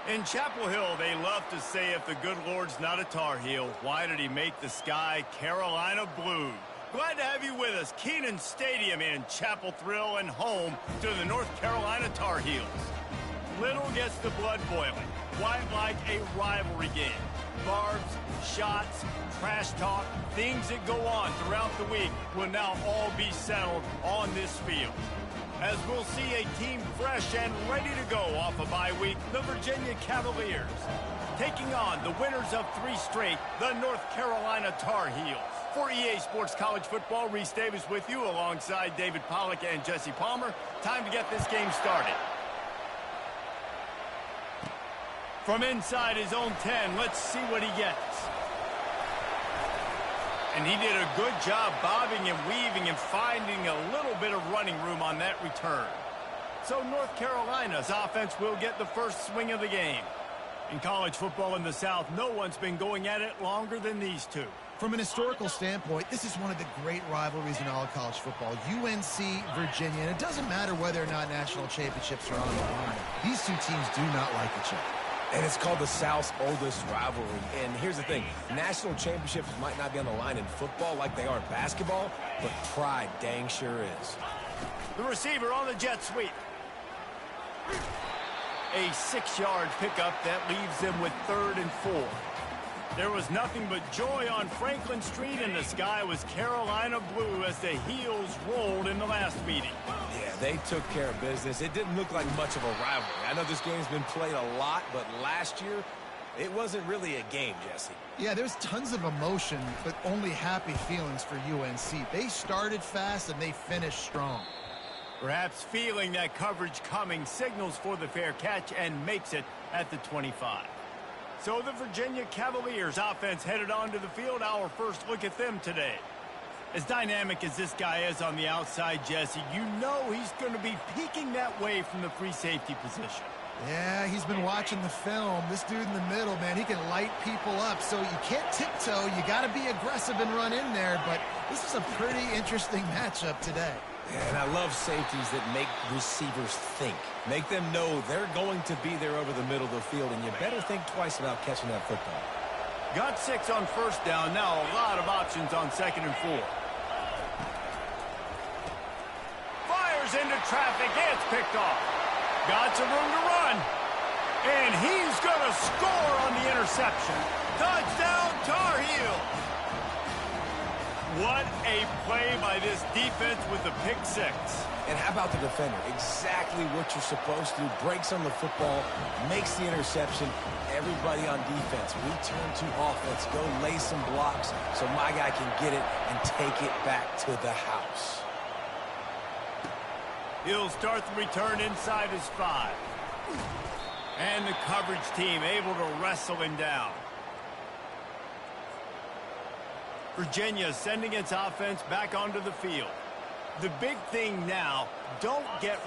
In Chapel Hill, they love to say if the good Lord's not a Tar Heel, why did he make the sky Carolina blue? Glad to have you with us. Kenan Stadium in Chapel Thrill and home to the North Carolina Tar Heels. Little gets the blood boiling, quite like a rivalry game. Barbs, shots, trash talk, things that go on throughout the week will now all be settled on this field. As we'll see a team fresh and ready to go off a bye week, the Virginia Cavaliers, taking on the winners of 3 straight, the North Carolina Tar Heels. For EA Sports College Football, Reese Davis with you alongside David Pollack and Jesse Palmer. Time to get this game started. From inside his own 10, let's see what he gets. And he did a good job bobbing and weaving and finding a little bit of running room on that return. So North Carolina's offense will get the first swing of the game. In college football in the South, no one's been going at it longer than these two. From an historical standpoint, this is one of the great rivalries in all of college football. UNC, Virginia, and it doesn't matter whether or not national championships are on the line. These two teams do not like each other. And it's called the South's oldest rivalry. And here's the thing. National championships might not be on the line in football like they are in basketball, but pride dang sure is. The receiver on the jet sweep. A 6-yard pickup that leaves them with 3rd and 4. There was nothing but joy on Franklin Street, and the sky was Carolina blue as the Heels rolled in the last meeting. Yeah, they took care of business. It didn't look like much of a rivalry. I know this game's been played a lot, but last year, it wasn't really a game, Jesse. Yeah, there's tons of emotion, but only happy feelings for UNC. They started fast, and they finished strong. Perhaps feeling that coverage coming, signals for the fair catch and makes it at the 25. So the Virginia Cavaliers offense headed onto the field. Our first look at them today. As dynamic as this guy is on the outside, Jesse, you know he's going to be peeking that way from the free safety position. Yeah, he's been watching the film. This dude in the middle, man, he can light people up. So you can't tiptoe. You got to be aggressive and run in there. But this is a pretty interesting matchup today. And I love safeties that make receivers think. Make them know they're going to be there over the middle of the field, and you better think twice about catching that football. Got 6 on first down. Now a lot of options on 2nd and 4. Fires into traffic. It's picked off. Got some room to run. And he's going to score on the interception. Touchdown, Tar Heels. What a play by this defense with the pick 6. And how about the defender? Exactly what you're supposed to do. Breaks on the football, makes the interception. Everybody on defense, we turn to offense. Go lay some blocks so my guy can get it and take it back to the house. He'll start the return inside his 5. And the coverage team able to wrestle him down. Virginia sending its offense back onto the field. The big thing now, don't get...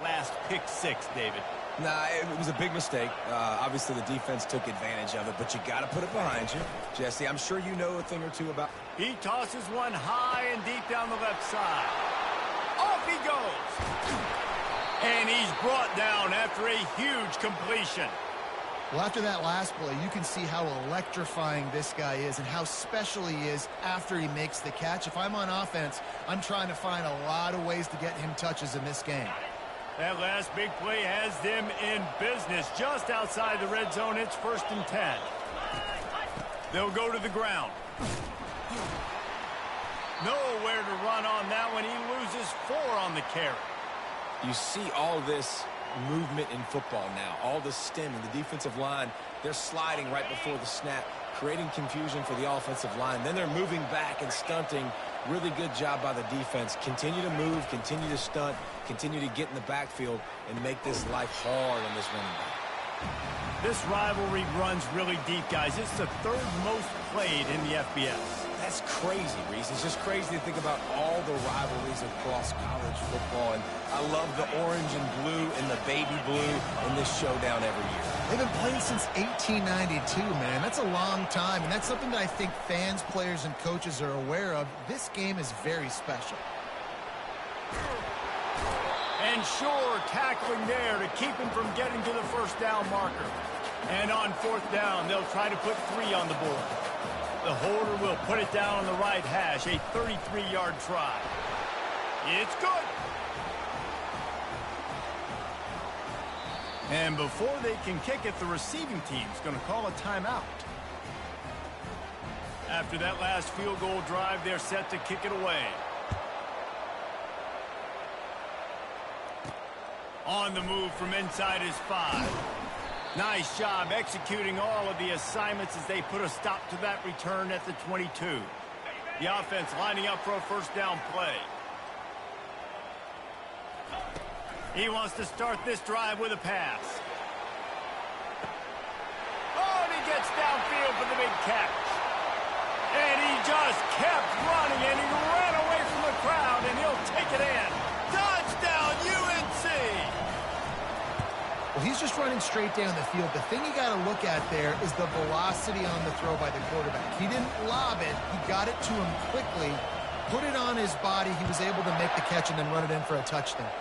Last pick 6, David. Nah, it was a big mistake. Obviously, the defense took advantage of it, but you got to put it behind you. Jesse, I'm sure you know a thing or two about... He tosses one high and deep down the left side. Off he goes. And he's brought down after a huge completion. Well, after that last play, you can see how electrifying this guy is and how special he is after he makes the catch. If I'm on offense, I'm trying to find a lot of ways to get him touches in this game. That last big play has them in business just outside the red zone. It's 1st and 10. They'll go to the ground. Nowhere to run on that one. He loses 4 on the carry. You see all this movement in football now. All the stemming, the defensive line, they're sliding right before the snap, creating confusion for the offensive line. Then they're moving back and stunting. Really good job by the defense. Continue to move, continue to stunt, continue to get in the backfield and make this life hard on this running back. This rivalry runs really deep, guys. It's the 3rd most played in the FBS. That's crazy, Reese. It's just crazy to think about all the rivalries across college football. And I love the orange and blue and the baby blue in this showdown every year. They've been playing since 1892, man. That's a long time, and that's something that I think fans, players, and coaches are aware of. This game is very special. And sure, tackling there to keep him from getting to the first down marker. And on fourth down, they'll try to put 3 on the board. The holder will put it down on the right hash, a 33-yard try. It's good. And before they can kick it, the receiving team's going to call a timeout. After that last field goal drive, they're set to kick it away. On the move from inside his 5. Nice job executing all of the assignments as they put a stop to that return at the 22. The offense lining up for a first down play. He wants to start this drive with a pass. Oh, and he gets downfield for the big catch. And he just kept running, and he ran away from the crowd, and he'll take it in. Touchdown, UNC! Well, he's just running straight down the field. The thing you got to look at there is the velocity on the throw by the quarterback. He didn't lob it. He got it to him quickly, put it on his body. He was able to make the catch and then run it in for a touchdown.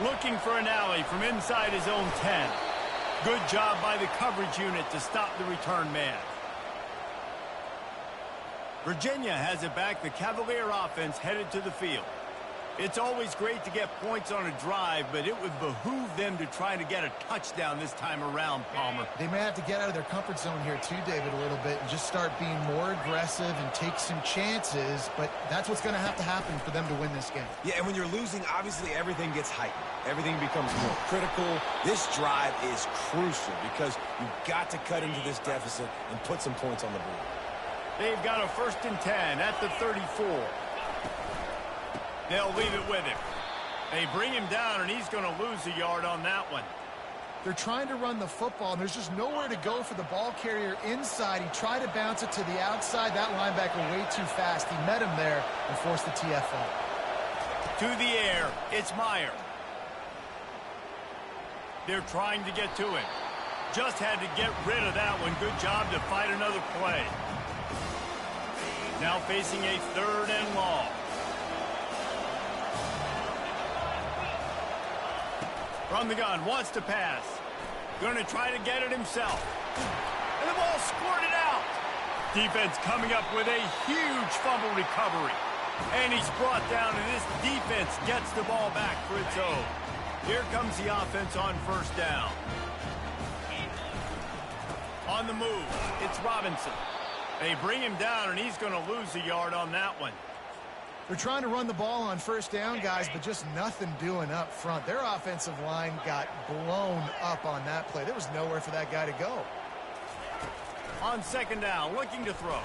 Looking for an alley from inside his own 10. Good job by the coverage unit to stop the return man. Virginia has it back. The Cavalier offense headed to the field. It's always great to get points on a drive, but it would behoove them to try to get a touchdown this time around, Palmer. They may have to get out of their comfort zone here too, David, a little bit, and just start being more aggressive and take some chances, but that's what's going to happen for them to win this game. Yeah, and when you're losing, obviously everything gets heightened. Everything becomes more critical. This drive is crucial because you've got to cut into this deficit and put some points on the board. They've got a 1st and 10 at the 34. They'll leave it with him. They bring him down, and he's going to lose a yard on that one. They're trying to run the football, and there's just nowhere to go for the ball carrier inside. He tried to bounce it to the outside. That linebacker way too fast. He met him there and forced the TFL. To the air, it's Meyer. They're trying to get to him. Just had to get rid of that one. Good job to fight another play. Now facing a 3rd and long. From the gun, wants to pass. Going to try to get it himself. And the ball squirted out. Defense coming up with a huge fumble recovery. And he's brought down, and this defense gets the ball back for its own. Here comes the offense on 1st down. On the move, it's Robinson. They bring him down, and he's going to lose a yard on that one. They're trying to run the ball on 1st down, guys, but just nothing doing up front. Their offensive line got blown up on that play. There was nowhere for that guy to go. On 2nd down, looking to throw.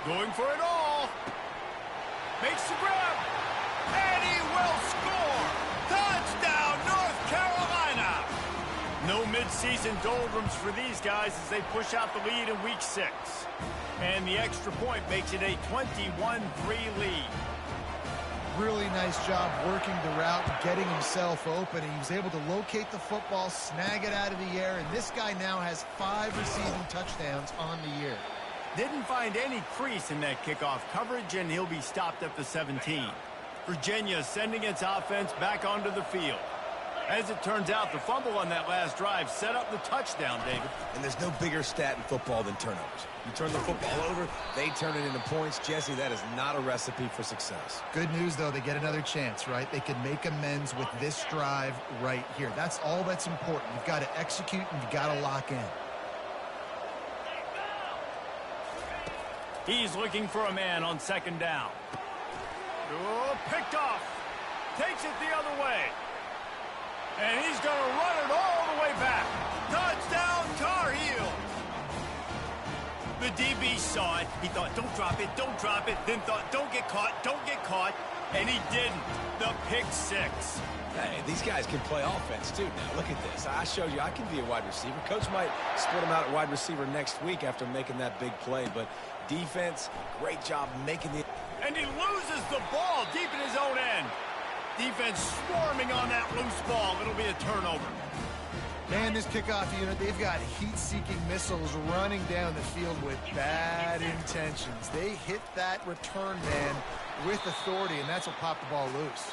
Going for it all. Makes the grab. And he will score. Touchdown, North Carolina. No midseason doldrums for these guys as they push out the lead in Week 6. And the extra point makes it a 21-3 lead. Really nice job working the route and getting himself open. He was able to locate the football, snag it out of the air, and this guy now has 5 receiving touchdowns on the year. Didn't find any crease in that kickoff coverage, and he'll be stopped at the 17. Virginia sending its offense back onto the field. As it turns out, the fumble on that last drive set up the touchdown, David. And there's no bigger stat in football than turnovers. You turn the football over, they turn it into points. Jesse, that is not a recipe for success. Good news, though, they get another chance, right? They can make amends with this drive right here. That's all that's important. You've got to execute, and you've got to lock in. He's looking for a man on 2nd down. Oh, picked off. Takes it the other way. And he's going to run it all the way back. Touchdown, Tarheels. The DB saw it. He thought, don't drop it, don't drop it. Then thought, don't get caught. And he didn't. The pick 6. Hey, these guys can play offense, too. Now, look at this. I showed you I can be a wide receiver. Coach might split him out at wide receiver next week after making that big play. But defense, great job making the... And he loses the ball deep in his own end. Defense swarming on that loose ball. It'll be a turnover. Man, this kickoff unit, they've got heat-seeking missiles running down the field with bad intentions. They hit that return man with authority, and that's what popped the ball loose.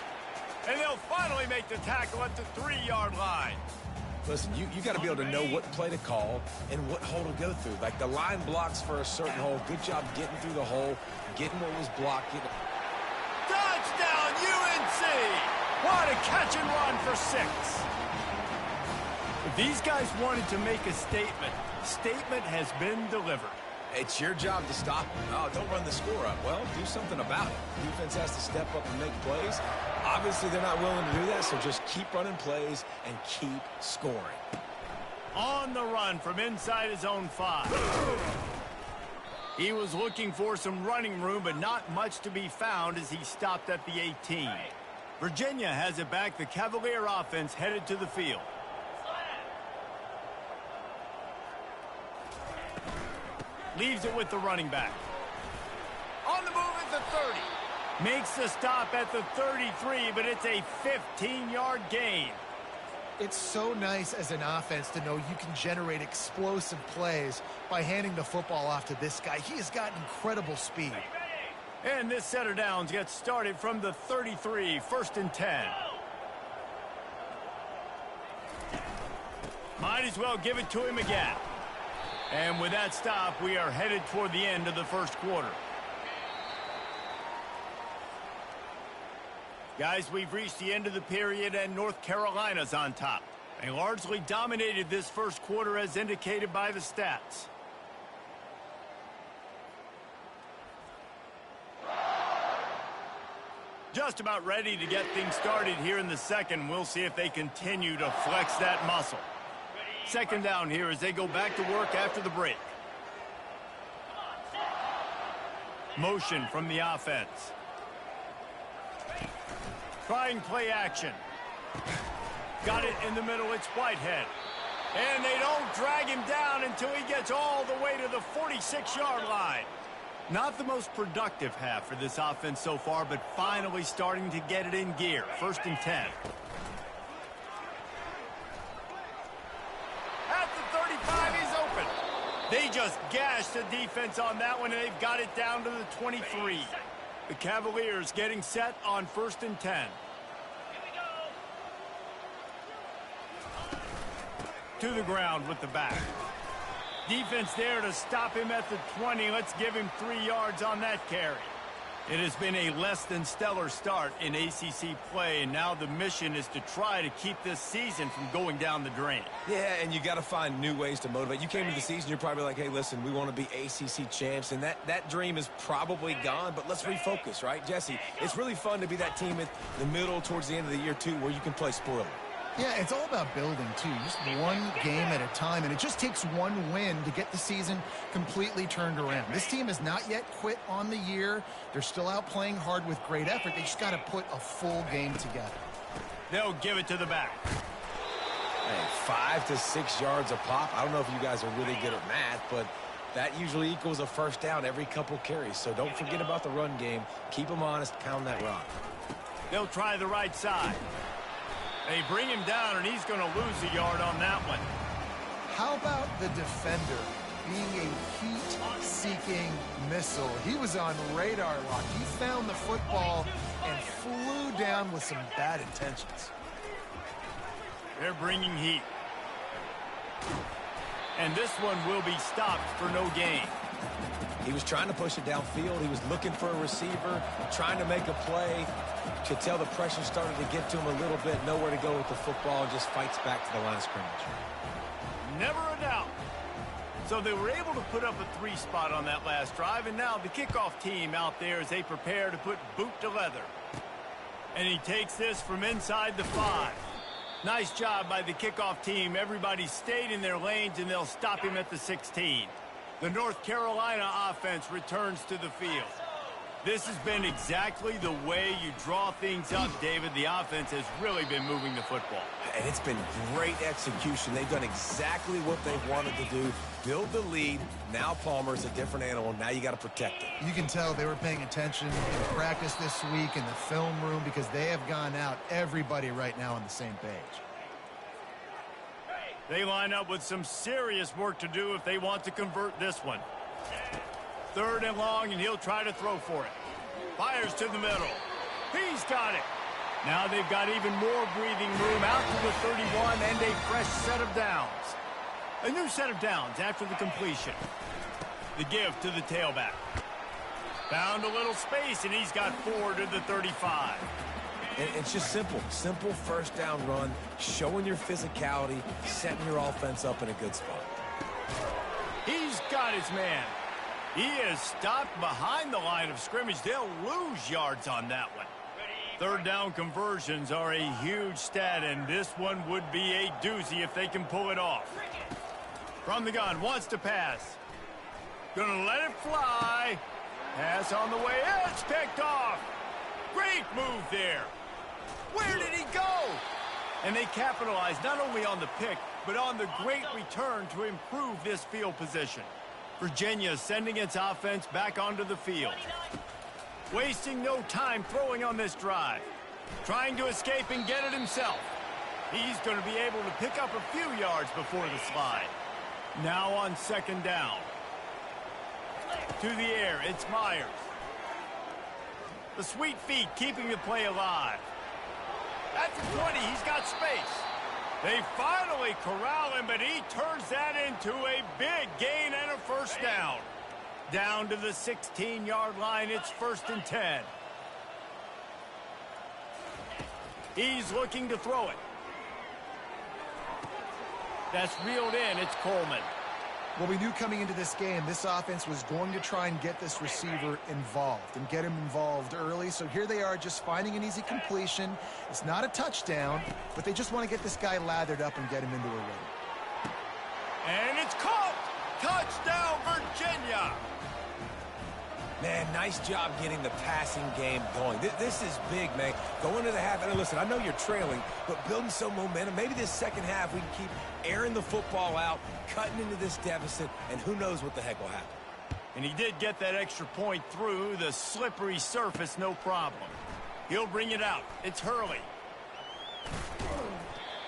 And they'll finally make the tackle at the 3-yard line. Listen, you got to be able to know what play to call and what hole to go through. Like the line blocks for a certain hole. Good job getting through the hole, getting what was blocked. Touchdown, UNC! What a catch and run for 6. If these guys wanted to make a statement has been delivered. It's your job to stop them. Oh, don't run the score up. Well, do something about it. Defense has to step up and make plays. Obviously, they're not willing to do that, so just keep running plays and keep scoring. On the run from inside his own 5. He was looking for some running room, but not much to be found as he stopped at the 18. Virginia has it back. The Cavalier offense headed to the field. Leaves it with the running back. On the move at the 30. Makes the stop at the 33, but it's a 15-yard gain. It's so nice as an offense to know you can generate explosive plays by handing the football off to this guy. He has got incredible speed. And this set of downs gets started from the 33, 1st and 10. Might as well give it to him again. And with that stop, we are headed toward the end of the first quarter. Guys, we've reached the end of the period, and North Carolina's on top. They largely dominated this first quarter as indicated by the stats. Just about ready to get things started here in the second. We'll see if they continue to flex that muscle. Second down here as they go back to work after the break. Motion from the offense. Trying play action. Got it in the middle. It's Whitehead. And they don't drag him down until he gets all the way to the 46-yard line. Not the most productive half for this offense so far, but finally starting to get it in gear. 1st and 10. At the 35, he's open. They just gashed the defense on that one, and they've got it down to the 23. The Cavaliers getting set on 1st and 10. To the ground with the back. Defense there to stop him at the 20. Let's give him 3 yards on that carry. It has been a less than stellar start in ACC play, and now the mission is to try to keep this season from going down the drain. Yeah, and you got to find new ways to motivate. You came into the season, you're probably like, hey, listen, we want to be ACC champs, and that dream is probably gone, but let's refocus, right, Jesse? It's really fun to be that team at the middle towards the end of the year, too, where you can play spoiler. Yeah, it's all about building, too. Just one game at a time, and it just takes one win to get the season completely turned around. This team has not yet quit on the year. They're still out playing hard with great effort. They just got to put a full game together. They'll give it to the back. Hey, 5 to 6 yards a pop. I don't know if you guys are really good at math, but that usually equals a first down every couple carries. So don't forget about the run game. Keep them honest. Pound that rock. They'll try the right side. They bring him down, and he's going to lose a yard on that one. How about the defender being a heat-seeking missile? He was on radar lock. He found the football and flew down with some bad intentions. They're bringing heat. And this one will be stopped for no gain. He was trying to push it downfield. He was looking for a receiver, trying to make a play. Could tell the pressure started to get to him a little bit. Nowhere to go with the football, and just fights back to the line of scrimmage. Never a doubt. So they were able to put up a 3 spot on that last drive, and now the kickoff team out there as they prepare to put boot to leather. And he takes this from inside the 5. Nice job by the kickoff team. Everybody stayed in their lanes, and they'll stop him at the 16. The North Carolina offense returns to the field. This has been exactly the way you draw things up, David. The offense has really been moving the football. And it's been great execution. They've done exactly what they've wanted to do. Build the lead. Now Palmer's a different animal. Now you got to protect it. You can tell they were paying attention in practice this week in the film room because they have gone out, everybody right now on the same page. They line up with some serious work to do if they want to convert this one. 3rd and long, and he'll try to throw for it. Fires to the middle. He's got it. Now they've got even more breathing room out to the 31 and a fresh set of downs. A new set of downs after the completion. The give to the tailback. Found a little space, and he's got 4 to the 35. And it's just simple. Simple first down run, showing your physicality, setting your offense up in a good spot. He's got his man. He is stopped behind the line of scrimmage. They'll lose yards on that one. 3rd down conversions are a huge stat, and this one would be a doozy if they can pull it off. From the gun, wants to pass. Gonna let it fly. Pass on the way. It's picked off. Great move there. Where did he go? And they capitalize not only on the pick, but on the great return to improve this field position. Virginia sending its offense back onto the field. Wasting no time throwing on this drive. Trying to escape and get it himself. He's going to be able to pick up a few yards before the slide. Now on 2nd down. To the air, it's Myers. The sweet feet keeping the play alive. At the 20, he's got space. They finally corral him, but he turns that into a big gain and a 1st down. Down to the 16-yard line, it's 1st and 10. He's looking to throw it. That's reeled in, it's Coleman. Well, we knew coming into this game, this offense was going to try and get this receiver involved and get him involved early. So here they are just finding an easy completion. It's not a touchdown, but they just want to get this guy lathered up and get him into a rhythm. And it's caught! Touchdown, Virginia! Man, nice job getting the passing game going. This is big, man. Going into the half, and listen, I know you're trailing, but building some momentum. Maybe this second half we can keep airing the football out, cutting into this deficit, and who knows what the heck will happen. And he did get that extra point through the slippery surface, no problem. He'll bring it out. It's Hurley.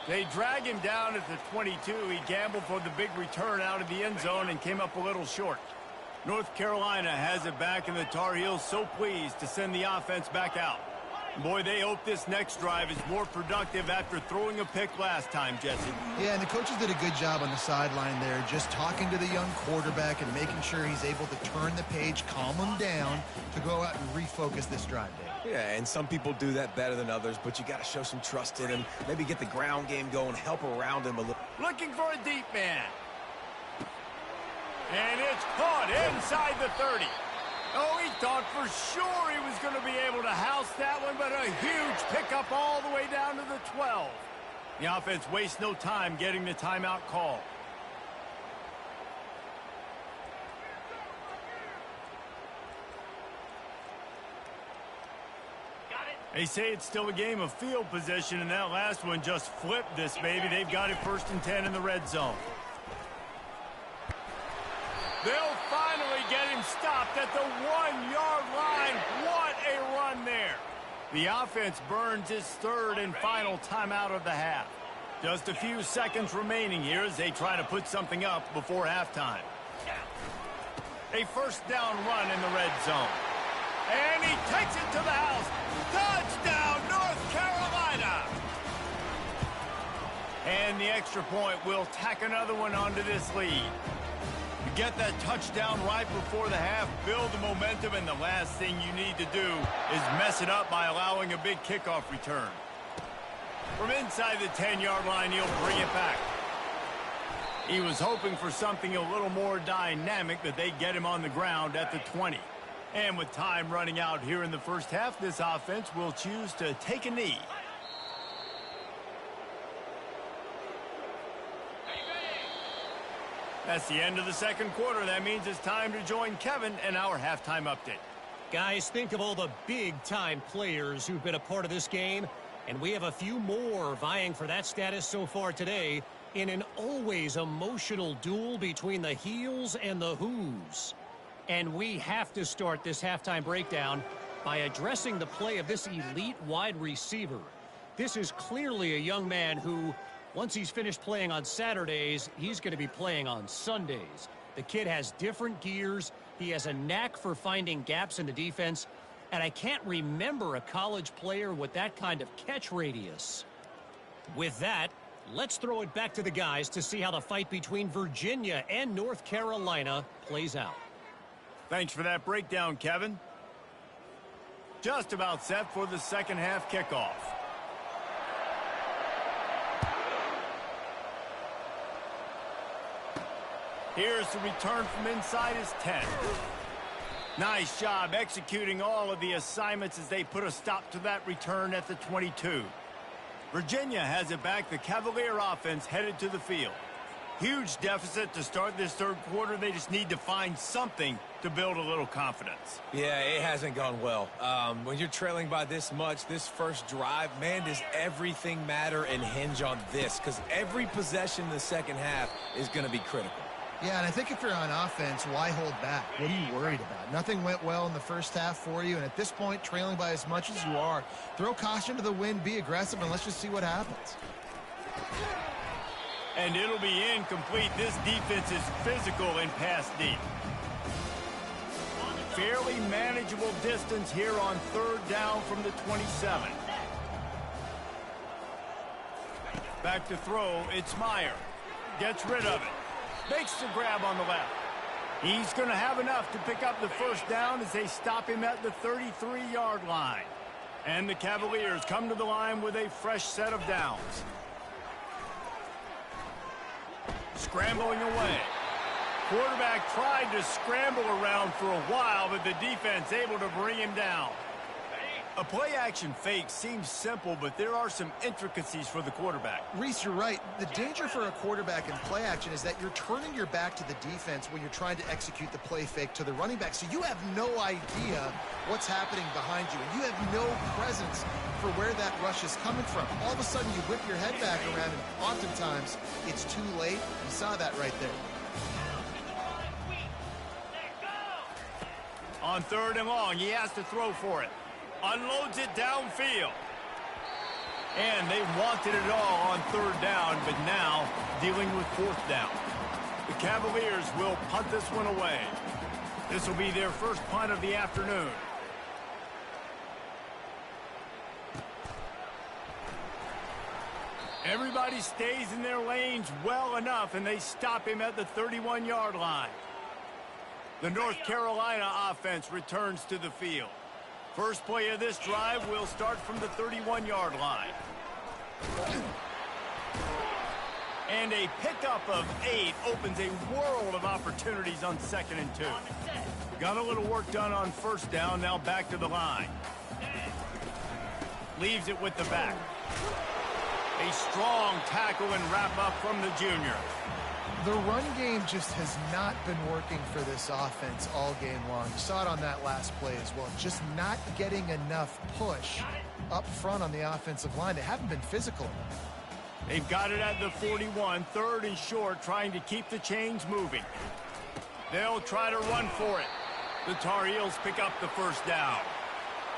They drag him down at the 22. He gambled for the big return out of the end zone and came up a little short. North Carolina has it back, and the Tar Heels so pleased to send the offense back out. Boy, they hope this next drive is more productive after throwing a pick last time, Jesse. Yeah, and the coaches did a good job on the sideline there, just talking to the young quarterback and making sure he's able to turn the page, calm him down to go out and refocus this drive, Dave. Yeah, and some people do that better than others, but you got to show some trust in him, maybe get the ground game going, help around him a little. Looking for a deep man. And it's caught inside the 30. Oh, he thought for sure he was going to be able to house that one, but a huge pickup all the way down to the 12. The offense wastes no time getting the timeout call. They say it's still a game of field position, and that last one just flipped this baby. They've got it 1st and 10 in the red zone. They'll finally get him stopped at the 1-yard line. What a run there. The offense burns his 3rd and final timeout of the half. Just a few seconds remaining here as they try to put something up before halftime. A 1st down run in the red zone. And he takes it to the house. Touchdown, North Carolina. And the extra point will tack another one onto this lead. You get that touchdown right before the half, build the momentum, and the last thing you need to do is mess it up by allowing a big kickoff return. From inside the 10-yard line, he'll bring it back. He was hoping for something a little more dynamic, but they get him on the ground at the 20. And with time running out here in the first half, this offense will choose to take a knee. That's the end of the second quarter. That means it's time to join Kevin and our halftime update. Guys, think of all the big-time players who've been a part of this game, and we have a few more vying for that status so far today in an always emotional duel between the Heels and the Who's. And we have to start this halftime breakdown by addressing the play of this elite wide receiver. This is clearly a young man who, once he's finished playing on Saturdays, he's going to be playing on Sundays. The kid has different gears. He has a knack for finding gaps in the defense. And I can't remember a college player with that kind of catch radius. With that, let's throw it back to the guys to see how the fight between Virginia and North Carolina plays out. Thanks for that breakdown, Kevin. Just about set for the second half kickoff. Here's the return from inside his 10. Nice job executing all of the assignments as they put a stop to that return at the 22. Virginia has it back. The Cavalier offense headed to the field. Huge deficit to start this third quarter. They just need to find something to build a little confidence. Yeah, it hasn't gone well. When you're trailing by this much, this first drive, man, does everything matter and hinge on this? Because every possession in the second half is going to be critical. Yeah, and I think if you're on offense, why hold back? What are you worried about? Nothing went well in the first half for you, and at this point, trailing by as much as you are, throw caution to the wind, be aggressive, and let's just see what happens. And it'll be incomplete. This defense is physical and pass deep. Fairly manageable distance here on third down from the 27. Back to throw, it's Meyer. Gets rid of it. Makes the grab on the left. He's going to have enough to pick up the first down as they stop him at the 33-yard line. And the Cavaliers come to the line with a fresh set of downs. Scrambling away. Quarterback tried to scramble around for a while, but the defense able to bring him down. A play-action fake seems simple, but there are some intricacies for the quarterback. Reese, you're right. The danger for a quarterback in play action is that you're turning your back to the defense when you're trying to execute the play fake to the running back. So you have no idea what's happening behind you, and you have no presence for where that rush is coming from. All of a sudden, you whip your head back around, and oftentimes it's too late. You saw that right there. On third and long, he has to throw for it. Unloads it downfield. And they wanted it all on third down, but now dealing with fourth down. The Cavaliers will punt this one away. This will be their first punt of the afternoon. Everybody stays in their lanes well enough, and they stop him at the 31-yard line. The North Carolina offense returns to the field. First play of this drive will start from the 31-yard line. And a pickup of 8 opens a world of opportunities on 2nd and 2. Got a little work done on first down, now back to the line. Leaves it with the back. A strong tackle and wrap up from the junior. The run game just has not been working for this offense all game long. You saw it on that last play as well. Just not getting enough push up front on the offensive line. They haven't been physical enough. They've got it at the 41, third and short, trying to keep the chains moving. They'll try to run for it. The Tar Heels pick up the first down.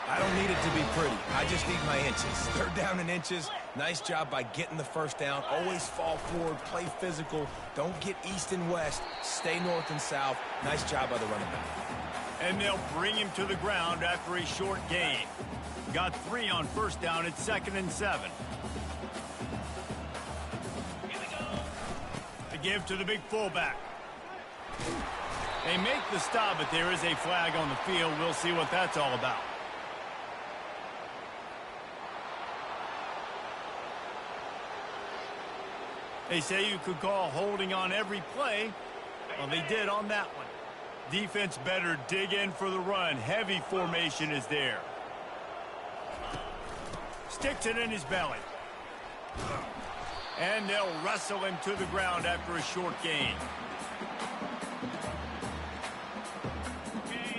I don't need it to be pretty. I just need my inches. Third down in inches. Nice job by getting the first down. Always fall forward, play physical. Don't get east and west. Stay north and south. Nice job by the running back. And they'll bring him to the ground after a short gain. Got 3 on first down at 2nd and 7. The give to the big fullback. They make the stop, but there is a flag on the field. We'll see what that's all about. They say you could call holding on every play. Well, they did on that one. Defense better dig in for the run. Heavy formation is there. Sticks it in his belly. And they'll wrestle him to the ground after a short gain.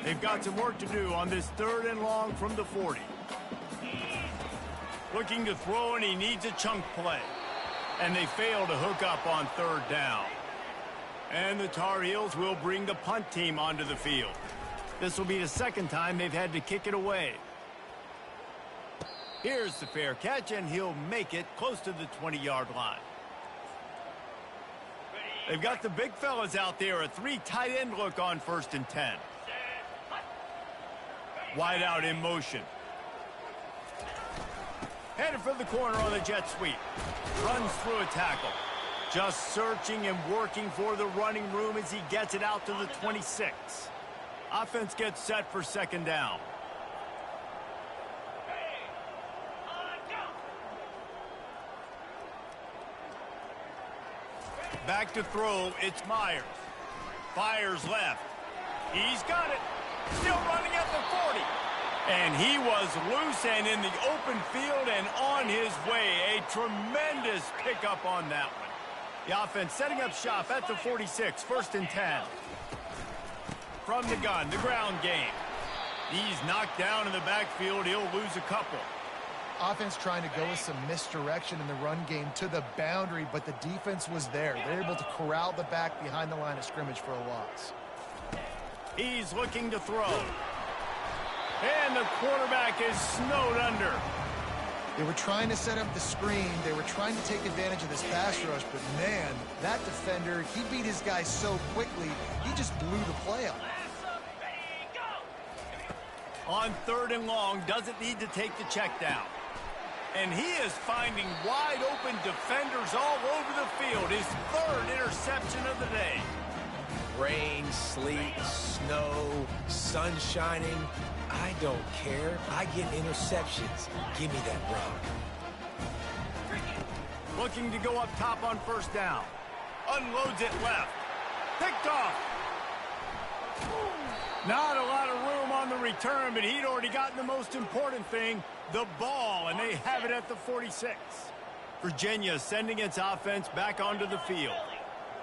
They've got some work to do on this 3rd and long from the 40. Looking to throw, and he needs a chunk play. And they fail to hook up on 3rd down. And the Tar Heels will bring the punt team onto the field. This will be the 2nd time they've had to kick it away. Here's the fair catch, and he'll make it close to the 20-yard line. They've got the big fellas out there, a 3 tight end look on 1st and 10. Wide out in motion. Headed for the corner on the jet sweep. Runs through a tackle. Just searching and working for the running room as he gets it out to the 26. Offense gets set for 2nd down. Back to throw, it's Myers. Fires left. He's got it. Still running at the 40. And he was loose and in the open field and on his way. A tremendous pickup on that one. The offense setting up shop at the 46, 1st and 10. From the gun, the ground game. He's knocked down in the backfield. He'll lose a couple. Offense trying to go with some misdirection in the run game to the boundary, but the defense was there. They're able to corral the back behind the line of scrimmage for a loss. He's looking to throw. And the quarterback is snowed under. They were trying to set up the screen. They were trying to take advantage of this pass rush, but man, that defender, he beat his guy so quickly, he just blew the play up. On 3rd and long, doesn't need to take the check down. And he is finding wide open defenders all over the field. His 3rd interception of the day. Rain, sleet, snow, sun shining. I don't care. I get interceptions. Give me that rock. Looking to go up top on 1st down. Unloads it left. Picked off. Not a lot of room on the return, but he'd already gotten the most important thing, the ball, and they have it at the 46. Virginia sending its offense back onto the field.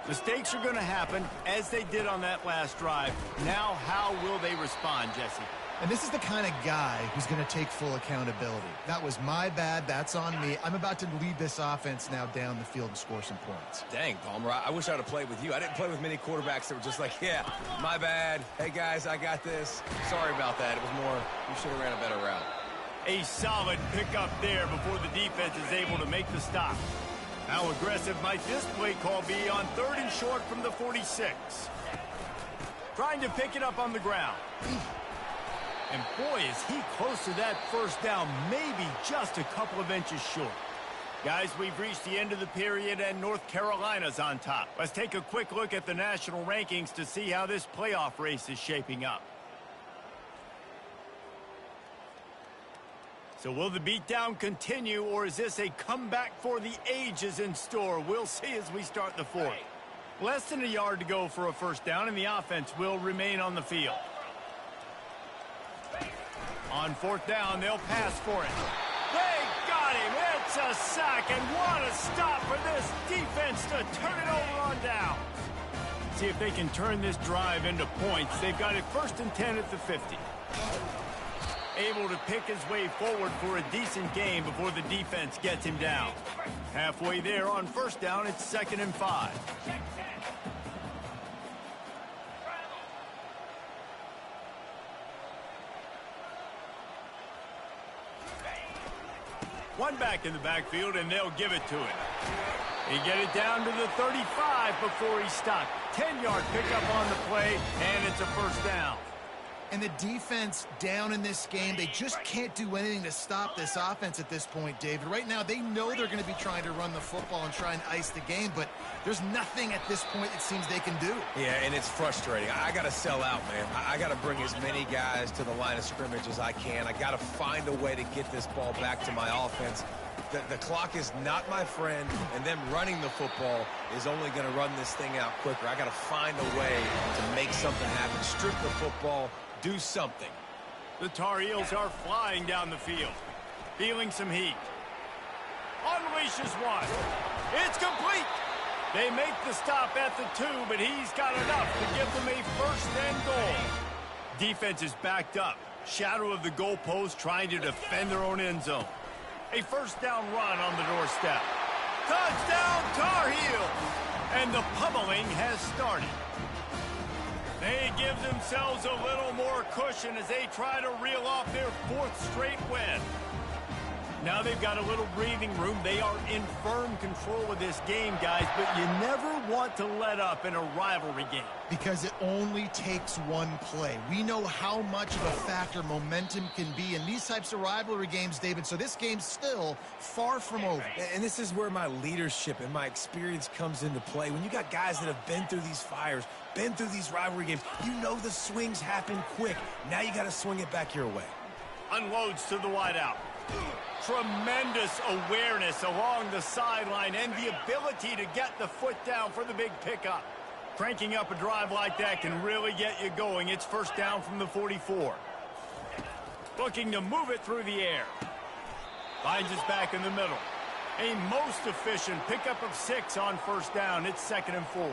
Mistakes are going to happen, as they did on that last drive. Now, how will they respond, Jesse? And this is the kind of guy who's going to take full accountability. That was my bad. That's on me. I'm about to lead this offense now down the field and score some points. Dang, Palmer, I wish I would have played with you. I didn't play with many quarterbacks that were just like, yeah, my bad. Hey, guys, I got this. Sorry about that. It was more, you should have ran a better route. A solid pickup there before the defense is able to make the stop. How aggressive might this play call be on 3rd and short from the 46? Trying to pick it up on the ground. And boy, is he close to that 1st down, maybe just a couple of inches short. Guys, we've reached the end of the period, and North Carolina's on top. Let's take a quick look at the national rankings to see how this playoff race is shaping up. So will the beatdown continue, or is this a comeback for the ages in store? We'll see as we start the 4th. Less than a yard to go for a 1st down, and the offense will remain on the field. On 4th down, they'll pass for it. They got him. It's a sack, and what a stop for this defense to turn it over on down. See if they can turn this drive into points. They've got it 1st and 10 at the 50. Able to pick his way forward for a decent game before the defense gets him down. Halfway there on 1st down, it's 2nd and 5. One back in the backfield, and they'll give it to him. He get it down to the 35 before he's stopped. 10-yard pickup on the play, and it's a 1st down. And the defense down in this game, they just can't do anything to stop this offense at this point, David. Right now, they know they're going to be trying to run the football and try and ice the game, but there's nothing at this point it seems they can do. Yeah, and it's frustrating. I got to sell out, man. I got to bring as many guys to the line of scrimmage as I can. I got to find a way to get this ball back to my offense. The clock is not my friend, and them running the football is only going to run this thing out quicker. I got to find a way to make something happen. Strip the football. Do something. The Tar Heels are flying down the field. Feeling some heat. Unleashes one. It's complete. They make the stop at the 2, but he's got enough to give them a 1st and goal. defense is backed up. Shadow of the goalpost trying to defend their own end zone. A first down run on the doorstep. Touchdown, Tar Heels! And the pummeling has started. They give themselves a little more cushion as they try to reel off their 4th straight win. Now they've got a little breathing room. They are in firm control of this game, guys, but you never want to let up in a rivalry game. Because it only takes one play. We know how much of a factor momentum can be in these types of rivalry games, David, so this game's still far from over. And this is where my leadership and my experience comes into play. When you got guys that have been through these fires, been through these rivalry games, you know the swings happen quick. Now you got to swing it back your way. Unloads to the wideout. Tremendous awareness along the sideline and the ability to get the foot down for the big pickup. Cranking up a drive like that can really get you going. It's first down from the 44. Looking to move it through the air. Finds us back in the middle. A most efficient pickup of 6 on first down. It's 2nd and 4.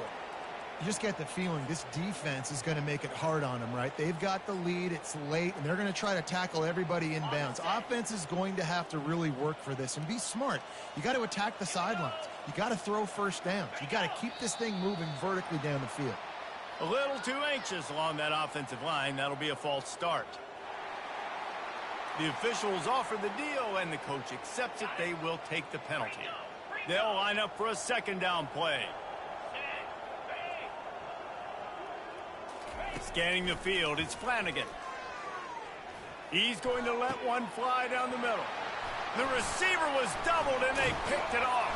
You just get the feeling this defense is going to make it hard on them, right? They've got the lead, it's late, and they're going to try to tackle everybody inbounds. Offense is going to have to really work for this and be smart. You got to attack the sidelines. You got to throw first downs. You got to keep this thing moving vertically down the field. A little too anxious along that offensive line. That'll be a false start. The officials offer the deal, and the coach accepts it. They will take the penalty. They'll line up for a 2nd down play. Scanning the field, it's Flanagan. He's going to let one fly down the middle. The receiver was doubled, and they picked it off.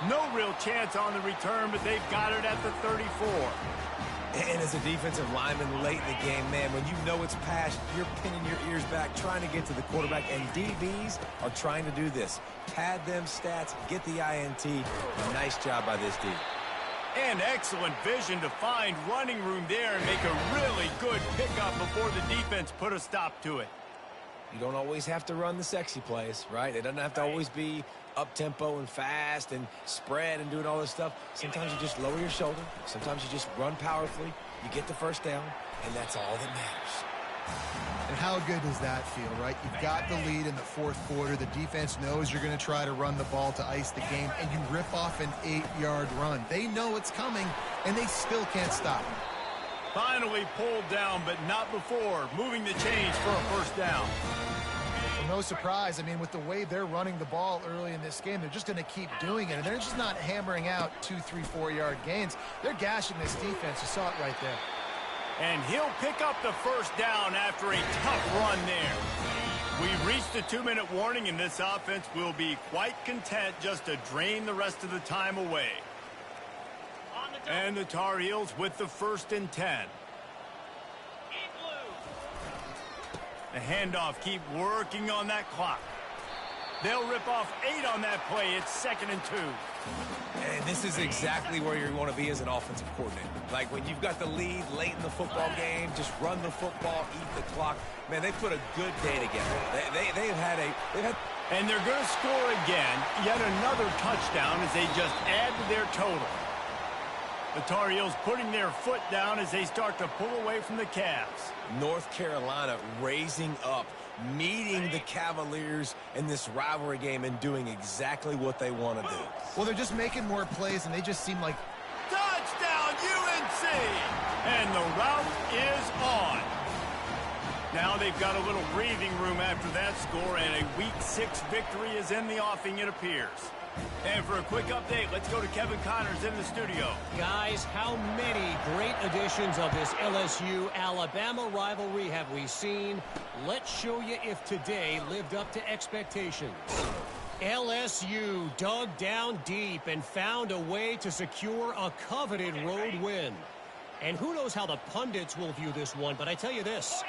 No real chance on the return, but they've got it at the 34. And as a defensive lineman late in the game, man, when you know it's past, you're pinning your ears back, trying to get to the quarterback, and DBs are trying to do this. Pad them stats, get the INT. Nice job by this D. And excellent vision to find running room there and make a really good pickup before the defense put a stop to it. You don't always have to run the sexy plays, right? It doesn't have to always be up-tempo and fast and spread and doing all this stuff. Sometimes you just lower your shoulder. Sometimes you just run powerfully. You get the first down, and that's all that matters. And how good does that feel, right? You've got the lead in the 4th quarter. The defense knows you're going to try to run the ball to ice the game, and you rip off an 8-yard run. They know it's coming, and they still can't stop it. Finally pulled down, but not before. Moving the chains for a first down. Well, no surprise. I mean, with the way they're running the ball early in this game, they're just going to keep doing it. And they're just not hammering out 2, 3, 4-yard gains. They're gashing this defense. You saw it right there. And he'll pick up the first down after a tough run there. We've reached the 2-minute warning, and this offense will be quite content just to drain the rest of the time away. And the Tar Heels with the 1st and 10. The handoff, keep working on that clock. They'll rip off 8 on that play. It's 2nd and 2. And this is exactly where you want to be as an offensive coordinator. Like when you've got the lead late in the football game, just run the football, eat the clock. Man, they put a good day together. They've had. And they're going to score again. Yet another touchdown as they just add to their total. The Tar Heels putting their foot down as they start to pull away from the Cavs. North Carolina raising up, meeting the Cavaliers in this rivalry game and doing exactly what they want to do. Well, they're just making more plays, and they just seem like... Touchdown, UNC! And the route is on. Now they've got a little breathing room after that score, and a Week 6 victory is in the offing, it appears. And for a quick update, let's go to Kevin Connors in the studio. Guys, how many great editions of this LSU-Alabama rivalry have we seen? Let's show you if today lived up to expectations. LSU dug down deep and found a way to secure a coveted road win. And who knows how the pundits will view this one, but I tell you this,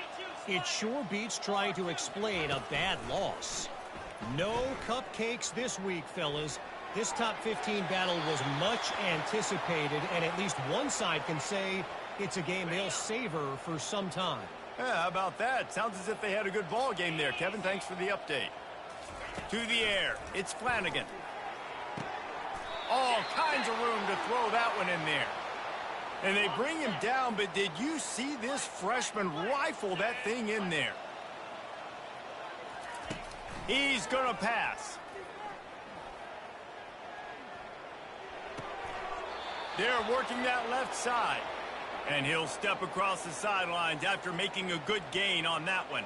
it sure beats trying to explain a bad loss. No cupcakes this week, fellas. This top 15 battle was much anticipated, and at least one side can say it's a game they'll savor for some time. Yeah, how about that? Sounds as if they had a good ball game there. Kevin, thanks for the update. To the air, it's Flanagan. All kinds of room to throw that one in there. And they bring him down, but did you see this freshman rifle that thing in there? He's going to pass. They're working that left side. And he'll step across the sidelines after making a good gain on that one.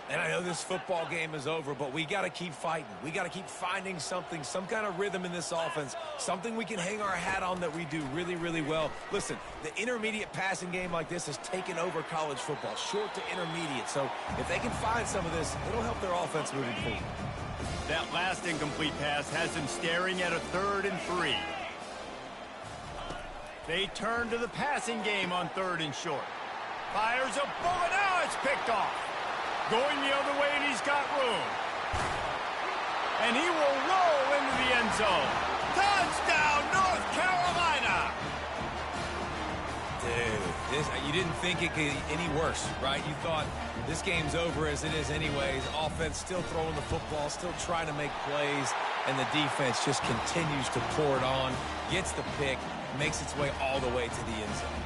And I know this football game is over, but we got to keep fighting. We got to keep finding something, some kind of rhythm in this offense, something we can hang our hat on that we do really, really well. Listen, the intermediate passing game like this has taken over college football, short to intermediate. So if they can find some of this, it'll help their offense moving forward. That last incomplete pass has him staring at a 3rd and 3. They turn to the passing game on 3rd and short. Fires a bullet. Now it's picked off. Going the other way, and he's got room. And he will roll into the end zone. Touchdown, North Carolina! Dude, you didn't think it could get any worse, right? You thought this game's over as it is anyways. Offense still throwing the football, still trying to make plays, and the defense just continues to pour it on, gets the pick, makes its way all the way to the end zone.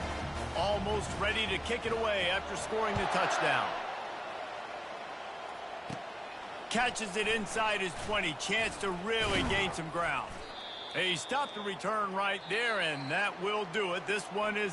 Almost ready to kick it away after scoring the touchdown. Catches it inside his 20. Chance to really gain some ground. He stopped the return right there, and that will do it. This one is